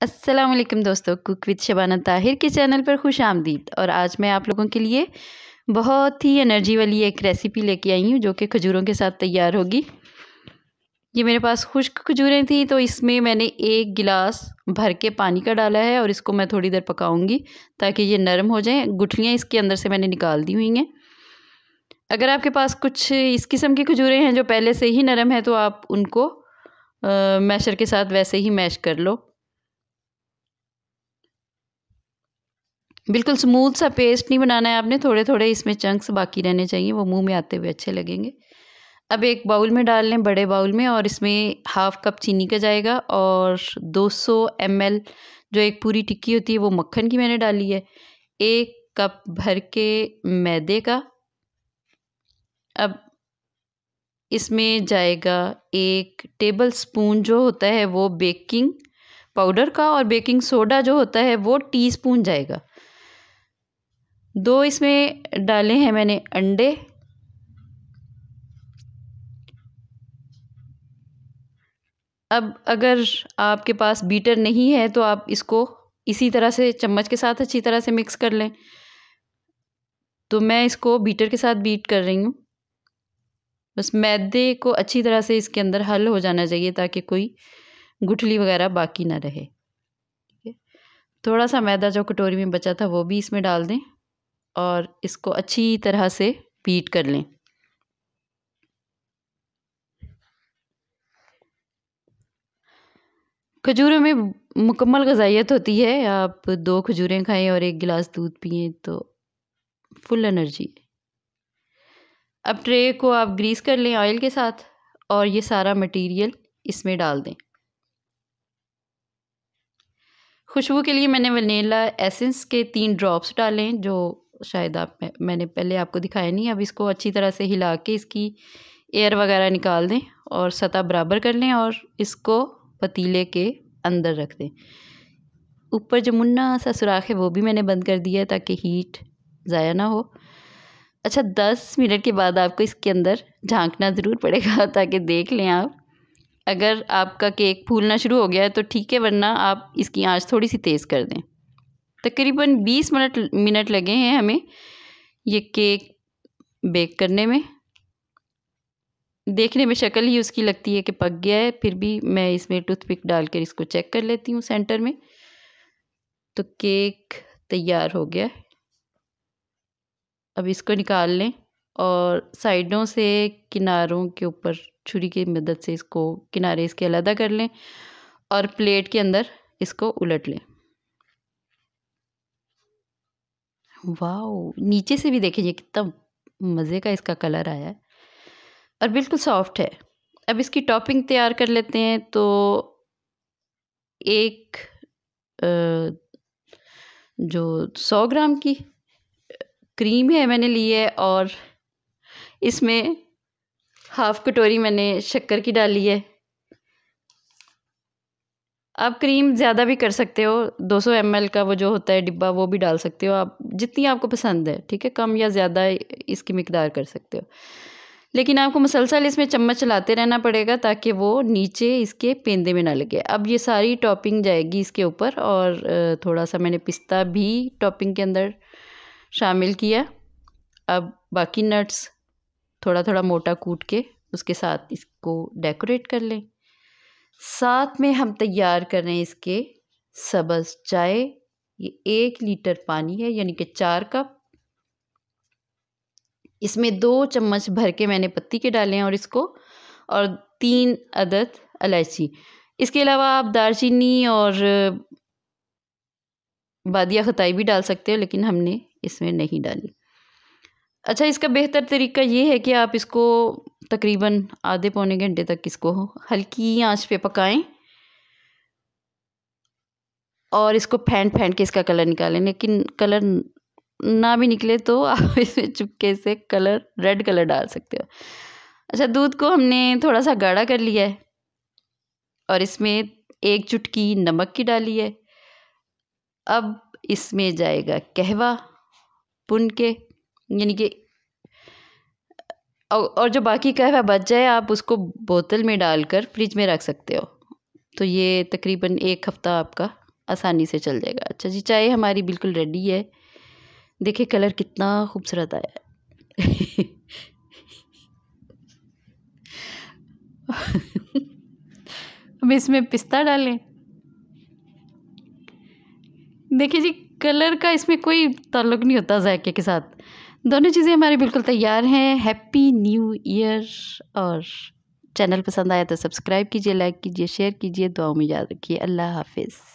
अस्सलाम वालेकुम दोस्तों, कुक विद शबाना ताहिर के चैनल पर खुश आमदीद। और आज मैं आप लोगों के लिए बहुत ही एनर्जी वाली एक रेसिपी लेके आई हूँ जो कि खजूरों के साथ तैयार होगी। ये मेरे पास खुश्क खजूरें थी तो इसमें मैंने 1 गिलास भर के पानी का डाला है और इसको मैं थोड़ी देर पकाऊंगी ताकि ये नरम हो जाए। गुठलियाँ इसके अंदर से मैंने निकाल दी हुई हैं। अगर आपके पास कुछ इस किस्म की खजूरें हैं जो पहले से ही नरम है तो आप उनको मैशर के साथ वैसे ही मैश कर लो। बिल्कुल स्मूथ सा पेस्ट नहीं बनाना है आपने, थोड़े थोड़े इसमें चंक्स बाकी रहने चाहिए, वो मुंह में आते हुए अच्छे लगेंगे। अब एक बाउल में डाल लें, बड़े बाउल में, और इसमें हाफ़ कप चीनी का जाएगा और 200 ml जो एक पूरी टिक्की होती है वो मक्खन की मैंने डाली है। 1 कप भर के मैदे का। अब इसमें जाएगा 1 टेबल स्पून जो होता है वो बेकिंग पाउडर का, और बेकिंग सोडा जो होता है वो टीस्पून जाएगा। 2 इसमें डाले हैं मैंने अंडे। अब अगर आपके पास बीटर नहीं है तो आप इसको इसी तरह से चम्मच के साथ अच्छी तरह से मिक्स कर लें। तो मैं इसको बीटर के साथ बीट कर रही हूँ। बस मैदे को अच्छी तरह से इसके अंदर हल हो जाना चाहिए ताकि कोई गुठली वगैरह बाकी ना रहे। ठीक है, थोड़ा सा मैदा जो कटोरी में बचा था वो भी इसमें डाल दें और इसको अच्छी तरह से बीट कर लें। खजूरों में मुकम्मल ग़िज़ाइयत होती है। आप 2 खजूरें खाएं और 1 गिलास दूध पिएं तो फुल एनर्जी। अब ट्रे को आप ग्रीस कर लें ऑयल के साथ और ये सारा मटेरियल इसमें डाल दें। खुशबू के लिए मैंने वनीला एसेंस के 3 ड्रॉप्स डालें जो शायद मैंने पहले आपको दिखाया नहीं। अब इसको अच्छी तरह से हिला के इसकी एयर वगैरह निकाल दें और सतह बराबर कर लें और इसको पतीले के अंदर रख दें। ऊपर जो मुन्ना सा सुराख है वो भी मैंने बंद कर दिया है ताकि हीट ज़ाया ना हो। अच्छा, 10 मिनट के बाद आपको इसके अंदर झांकना ज़रूर पड़ेगा ताकि देख लें आप। अगर आपका केक फूलना शुरू हो गया है तो ठीक है, वरना आप इसकी आंच थोड़ी सी तेज़ कर दें। तकरीबन 20 मिनट लगे हैं हमें ये केक बेक करने में। देखने में शक्ल ही उसकी लगती है कि पक गया है, फिर भी मैं इसमें टूथपिक डालकर इसको चेक कर लेती हूँ सेंटर में। तो केक तैयार हो गया है। अब इसको निकाल लें और साइडों से किनारों के ऊपर छुरी की मदद से इसको किनारे इसके अलग कर लें और प्लेट के अंदर इसको उलट लें। वाओ, नीचे से भी देखिए कितना मज़े का इसका कलर आया है और बिल्कुल सॉफ्ट है। अब इसकी टॉपिंग तैयार कर लेते हैं। तो एक जो 100 ग्राम की क्रीम है मैंने ली है और इसमें हाफ़ कटोरी मैंने शक्कर की डाली है। आप क्रीम ज़्यादा भी कर सकते हो, 200 ml का वो जो होता है डिब्बा वो भी डाल सकते हो आप, जितनी आपको पसंद है। ठीक है, कम या ज़्यादा इसकी मिकदार कर सकते हो, लेकिन आपको मुसलसल इसमें चम्मच चलाते रहना पड़ेगा ताकि वो नीचे इसके पेंदे में ना लगे। अब ये सारी टॉपिंग जाएगी इसके ऊपर और थोड़ा सा मैंने पिस्ता भी टॉपिंग के अंदर शामिल किया। अब बाकी नट्स थोड़ा थोड़ा मोटा कूट के उसके साथ इसको डेकोरेट कर लें। साथ में हम तैयार कर रहे हैं इसके सब्ज़ चाय। ये 1 लीटर पानी है यानी कि 4 कप। इसमें 2 चम्मच भर के मैंने पत्ती के डाले हैं और 3 अदद इलायची। इसके अलावा आप दालचीनी और बादिया खताई भी डाल सकते हो, लेकिन हमने इसमें नहीं डाली। अच्छा, इसका बेहतर तरीका ये है कि आप इसको तकरीबन आधे पौने घंटे तक इसको हल्की आंच पे पकाएं और इसको फेंट के इसका कलर निकालें। लेकिन कलर ना भी निकले तो आप इसमें चुपके से रेड कलर डाल सकते हो। अच्छा, दूध को हमने थोड़ा सा गाढ़ा कर लिया है और इसमें 1 चुटकी नमक की डाली है। अब इसमें जाएगा कहवा भुन के, यानी कि और जो बाकी कहवा बच जाए आप उसको बोतल में डालकर फ्रिज में रख सकते हो। तो ये तकरीबन 1 हफ़्ता आपका आसानी से चल जाएगा। अच्छा जी, चाय हमारी बिल्कुल रेडी है। देखिए कलर कितना खूबसूरत आया है। अब इसमें पिस्ता डालें। देखिए जी, कलर का इसमें कोई ताल्लुक नहीं होता जायके के साथ। दोनों चीज़ें हमारी बिल्कुल तैयार हैं। Happy new year. और चैनल पसंद आया तो सब्सक्राइब कीजिए, लाइक कीजिए, शेयर कीजिए, दुआओं में याद रखिए। अल्लाह हाफ़िज़।